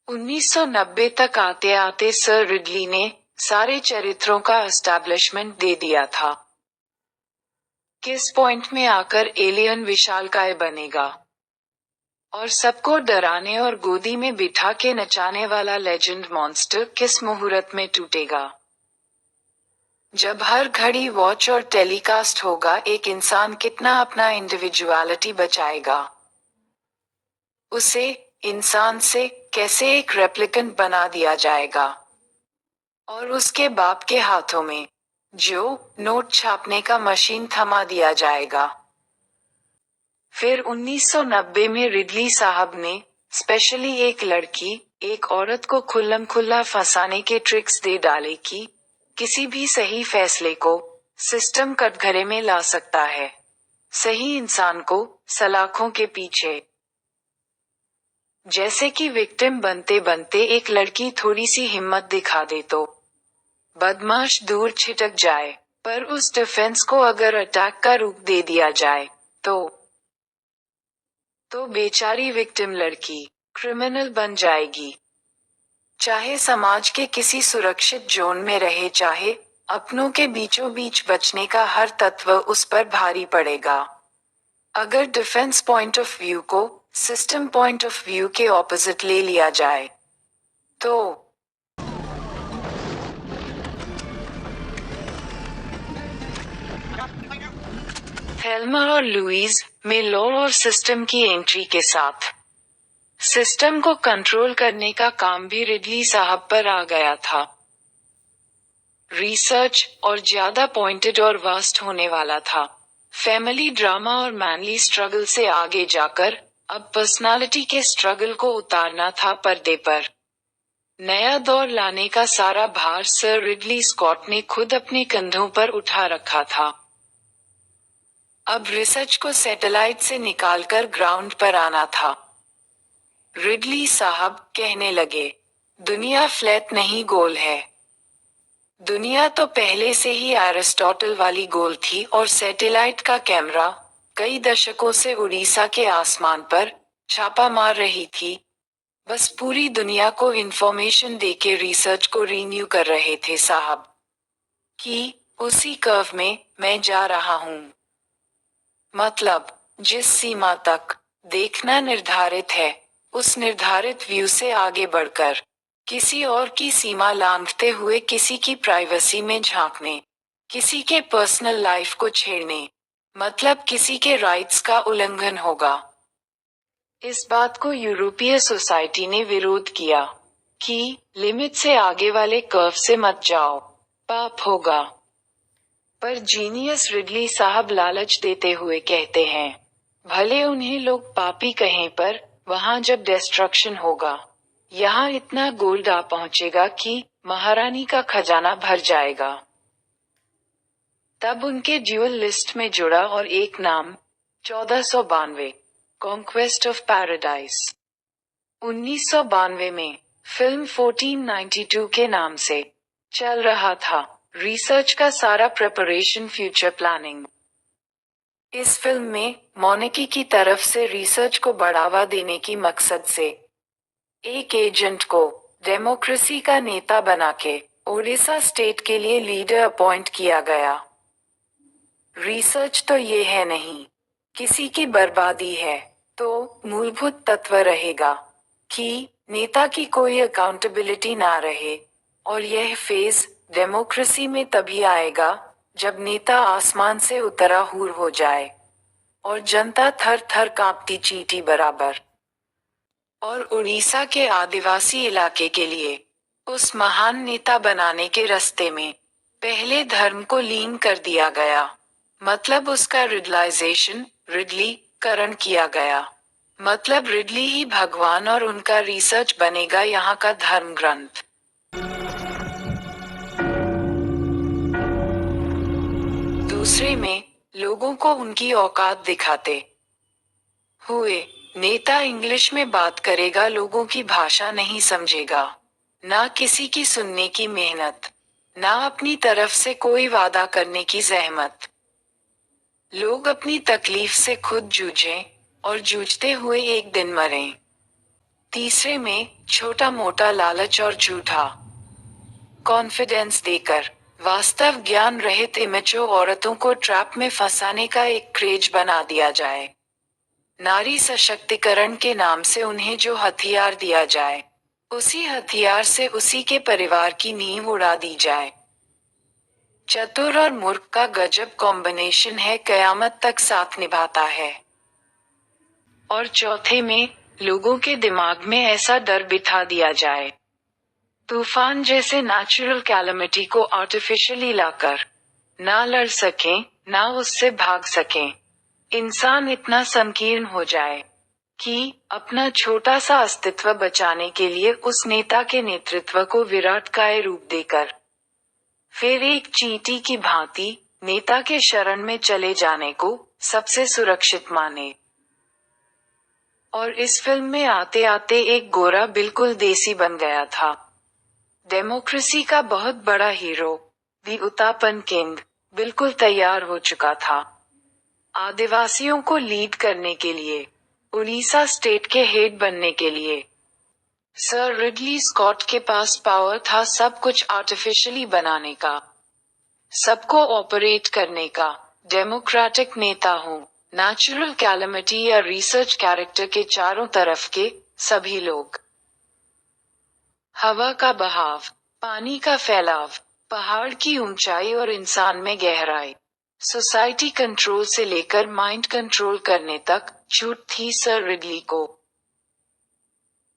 1990 तक आते आते सर रिडली ने सारे चरित्रों का एस्टैब्लिशमेंट दे दिया था। किस पॉइंट में आकर एलियन विशालकाय बनेगा और सबको डराने और गोदी में बिठा के नचाने वाला लेजेंड मॉन्स्टर किस मुहूर्त में टूटेगा। जब हर घड़ी वॉच और टेलीकास्ट होगा, एक इंसान कितना अपना इंडिविजुअलिटी बचाएगा। उसे इंसान से कैसे एक रेप्लिकेंट बना दिया जाएगा और उसके बाप के हाथों में जो नोट छापने का मशीन थमा दिया जाएगा। फिर 1990 में रिडली साहब ने स्पेशली एक लड़की, एक औरत को खुल्लम खुल्ला फंसाने के ट्रिक्स दे डाले कि किसी भी सही फैसले को सिस्टम कटघरे में ला सकता है, सही इंसान को सलाखों के पीछे। जैसे कि विक्टिम बनते बनते एक लड़की थोड़ी सी हिम्मत दिखा दे तो बदमाश दूर छिटक जाए, पर उस डिफेंस को अगर अटैक का रूप दे दिया जाए तो बेचारी विक्टिम लड़की क्रिमिनल बन जाएगी। चाहे समाज के किसी सुरक्षित जोन में रहे, चाहे अपनों के बीचों बीच बचने का हर तत्व उस पर भारी पड़ेगा। अगर डिफेंस पॉइंट ऑफ व्यू को सिस्टम पॉइंट ऑफ व्यू के ऑपोजिट ले लिया जाए तो थेल्मा और लुइस में लॉ और सिस्टम की एंट्री के साथ सिस्टम को कंट्रोल करने का काम भी रिडली साहब पर आ गया था। रिसर्च और ज्यादा पॉइंटेड और वास्ट होने वाला था। फैमिली ड्रामा और मैनली स्ट्रगल से आगे जाकर अब पर्सनालिटी के स्ट्रगल को उतारना था पर्दे पर। नया दौर लाने का सारा भार सर रिडली स्कॉट ने खुद अपने कंधों पर उठा रखा था। अब रिसर्च को सैटेलाइट से निकालकर ग्राउंड पर आना था। रिडली साहब कहने लगे, दुनिया फ्लैट नहीं गोल है। दुनिया तो पहले से ही एरिस्टोटल वाली गोल थी और सैटेलाइट का कैमरा कई दशकों से उड़ीसा के आसमान पर छापा मार रही थी। बस पूरी दुनिया को इंफॉर्मेशन देके रिसर्च को रीन्यू कर रहे थे साहब, कि उसी कर्व में मैं जा रहा हूँ। मतलब जिस सीमा तक देखना निर्धारित है, उस निर्धारित व्यू से आगे बढ़कर किसी और की सीमा लांघते हुए किसी की प्राइवेसी में झांकने, किसी के पर्सनल लाइफ को छेड़ने, मतलब किसी के राइट्स का उल्लंघन होगा। इस बात को यूरोपीय सोसाइटी ने विरोध किया कि लिमिट से आगे वाले कर्व से मत जाओ, पाप होगा। पर जीनियस रिडली साहब लालच देते हुए कहते हैं, भले उन्हें लोग पापी कहें, पर वहां जब डिस्ट्रक्शन होगा, यहाँ इतना गोल्ड आ पहुंचेगा कि महारानी का खजाना भर जाएगा। तब उनके ड्यूअल लिस्ट में जुड़ा और एक नाम 1492 कॉन्क्वेस्ट ऑफ पैराडाइज। 1992 में फिल्म 1492 के नाम से चल रहा था रिसर्च का सारा प्रिपरेशन, फ्यूचर प्लानिंग। इस फिल्म में मोनेकी की तरफ से रिसर्च को बढ़ावा देने की मकसद से एक एजेंट को डेमोक्रेसी का नेता बना के ओडिशा स्टेट के लिए लीडर अपॉइंट किया गया। रिसर्च तो ये है नहीं, किसी की बर्बादी है, तो मूलभूत तत्व रहेगा कि नेता की कोई अकाउंटेबिलिटी ना रहे। और यह फेज डेमोक्रेसी में तभी आएगा जब नेता आसमान से उतरा हूर हो जाए और जनता थर थर कांपती चींटी बराबर। और उड़ीसा के आदिवासी इलाके के लिए उस महान नेता बनाने के रास्ते में पहले धर्म को लीन कर दिया गया, मतलब उसका रिडलाइजेशन, रिडली करण किया गया। मतलब रिडली ही भगवान और उनका रिसर्च बनेगा यहाँ का धर्म ग्रंथ। दूसरे में लोगों को उनकी औकात दिखाते हुए नेता इंग्लिश में बात करेगा, लोगों की भाषा नहीं समझेगा, ना किसी की सुनने की मेहनत, ना अपनी तरफ से कोई वादा करने की जहमत। लोग अपनी तकलीफ से खुद जूझें और जूझते हुए एक दिन मरें। तीसरे में छोटा मोटा लालच और झूठा कॉन्फिडेंस देकर वास्तव ज्ञान रहित इमेचो औरतों को ट्रैप में फंसाने का एक क्रेज बना दिया जाए। नारी सशक्तिकरण के नाम से उन्हें जो हथियार दिया जाए, उसी हथियार से उसी के परिवार की नींव उड़ा दी जाए। चतुर और मूर्ख का गजब कॉम्बिनेशन है, कयामत तक साथ निभाता है। और चौथे में लोगों के दिमाग में ऐसा डर बिठा दिया जाए, तूफान जैसे नेचुरल कैलामिटी को आर्टिफिशियली लाकर ना लड़ सकें, ना उससे भाग सकें। इंसान इतना संकीर्ण हो जाए कि अपना छोटा सा अस्तित्व बचाने के लिए उस नेता के नेतृत्व को विराट काय रूप देकर फिर एक चींटी की भांति नेता के शरण में चले जाने को सबसे सुरक्षित माने। और इस फिल्म में आते आते एक गोरा बिल्कुल देसी बन गया था। डेमोक्रेसी का बहुत बड़ा हीरो, दी उत्तापन किंग, बिल्कुल तैयार हो चुका था आदिवासियों को लीड करने के लिए, उड़ीसा स्टेट के हेड बनने के लिए। सर रिडली स्कॉट के पास पावर था सब कुछ आर्टिफिशियली बनाने का, सबको ऑपरेट करने का। डेमोक्रेटिक नेता हूँ, नेचुरल कैलामिटी या रिसर्च कैरेक्टर के चारों तरफ के सभी लोग, हवा का बहाव, पानी का फैलाव, पहाड़ की ऊंचाई और इंसान में गहराई, सोसाइटी कंट्रोल से लेकर माइंड कंट्रोल करने तक छूट थी सर रिडली को।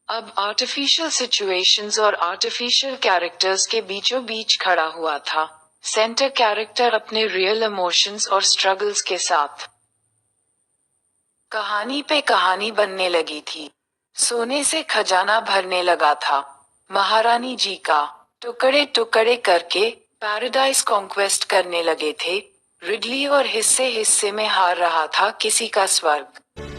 अब आर्टिफिशियल सिचुएशंस और आर्टिफिशियल कैरेक्टर्स के बीचों बीच खड़ा हुआ था सेंटर कैरेक्टर अपने रियल इमोशंस और स्ट्रगल्स के साथ। कहानी पे कहानी बनने लगी थी, सोने से खजाना भरने लगा था। महारानी जी का टुकड़े टुकड़े करके पैराडाइज कॉन्क्वेस्ट करने लगे थे रिडली और हिस्से हिस्से में हार रहा था किसी का स्वर्ग।